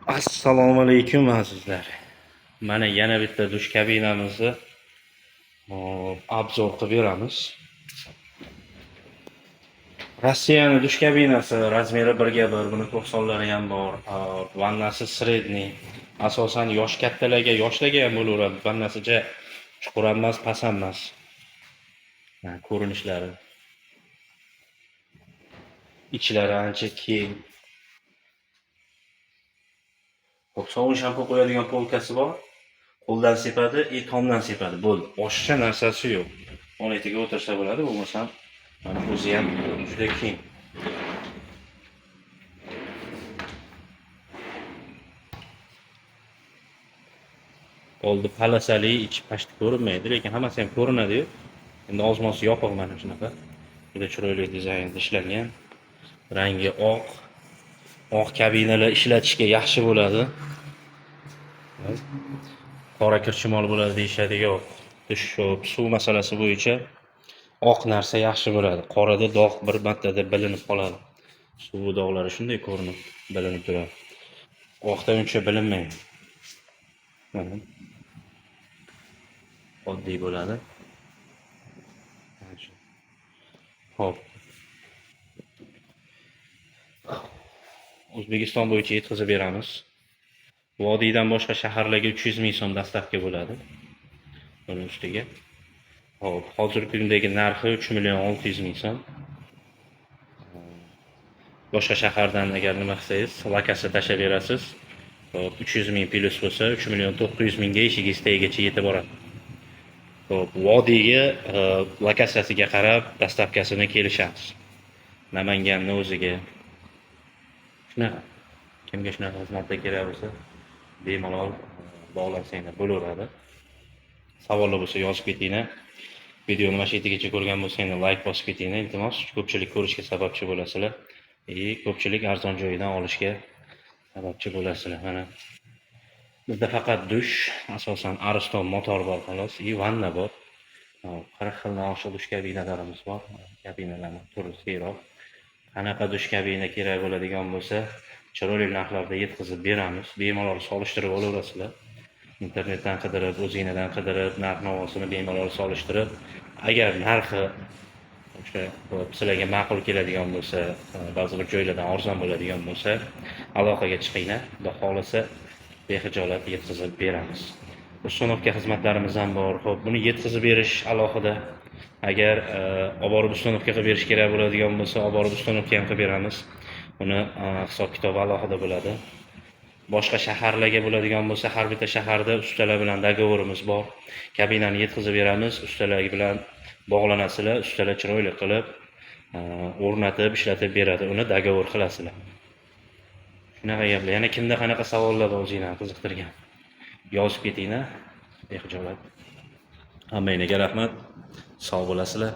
Assalomu alaykum azizlar. Mana yana bitta dush kabinamizni obzor qilib beramiz. Rossiyani dush kabinasi razmeri 1:1, buni 90lari ham bor. Vannasi sredniy. Asosan yosh kattalarga, yoshlarga ham bo'laveradi. Vannasicha chuqur ham emas, past ham emas. Ko'rinishlari. Ichlari ancha keng. Sovun shampu qo'yadigan polkasi bor. Qo'ldan sepadi, tomdan sepadi. Bo'ldi. Boshqa narsasi yo'q. Monetiga o'tirsa bo'ladi, bo'lmasam mana o'zi ham juda keng. Oldi palasali, ichi pashti ko'rinmaydi, lekin hammasi ham ko'rinadi-yu. Endi ozmosi yopiq mana shunaqa. Juda chiroyli dizaynda ishlangan. Rangi oq. Oq kabinalar ishlatishga yaxshi bo'ladi. Qora kirchimol bo'ladi deyishadi, yo'q. Suv masalasi bo'yicha oq narsa yaxshi bo'ladi. Qorada dog' bir martada bilinib qoladi. Suv dog'lari shunday ko'rinib, bilinib turadi. Oqda uncha bilinmaydi. Mana oddiy bo'ladi. Hop. O'zbekiston bo'yicha yetkazib beramiz. Vodiydan boshqa shaharlarga 300 ming so'm dastavka bo'ladi. Buning ustiga. Hop, hozirgi kundagi narxi 3.600.000 so'm. Boshqa shahardan agar nima qilsangiz, lakasi tashlab berasiz. 300 ming plus bo'lsa, 3.900.000 ga eshigingiz tagigacha yetib boradi. Hop, vodiyga lokatsiyasiga qarab dastavkasini kelishamiz. Namanganning o'ziga. Shunaqa. Kimga shunaqa xizmatlar kerak bo'lsa, bemalol bog'lansanglar bo'laveradi. Savollar bo'lsa yozib ketinglar. Videoni mana shu yergacha ko'rgan bo'lsanglar like bosib ketinglar. Iltimos, ko'pchilik ko'rishga sababchi bo'lasizlar. Ko'pchilik arzon joyidan olishga sababchi bo'lasizlar. Mana bizda faqat dush, asosan Ariston motor bor xolos, vanna bor. 40 xildan oshiq dush kabinalarimiz bor. Kabinalarning turi seroq. Qanaqa dush kabina kerak bo'ladigan bo'lsa, chiroyli narxlarda yetkazib beramiz. Bemalol solishtirib olaverasizlar. Internetdan qidirib, o'zingizdan qidirib, narx-navosini bemalol solishtirib, agar narxi o'sha sizlarga ma'qul keladigan bo'lsa, ba'zi bir joylardan arzon bo'ladigan bo'lsa, aloqaga chiqinglar. Xudo xolisa bexijolat yetkazib beramiz. Ustonovka xizmatlarimiz ham bor. Xo'p, buni yetkazib berish alohida. Agar olib borib ustonovka qilib berish kerak bo'ladigan bo'lsa, olib borib ustonovka ham qilib beramiz. Uni hisob-kitobi alohida bo'ladi. Boshqa shaharlarga bo'ladigan bo'lsa, har bitta shaharda ustalar bilan dogovorimiz bor. Kabinani yetkazib beramiz, ustalar bilan bog'lanasizlar, ustalar chiroyli qilib o'rnatib, ishlatib beradi. Uni dogovor qilasizlar. Shunaqa gaplar. Yana kimda qanaqa savollar bor o'zingizlarni qiziqtirgan? Yozib ketinglar, bexijolat. Hammangizga rahmat. Sog' bo'lasizlar.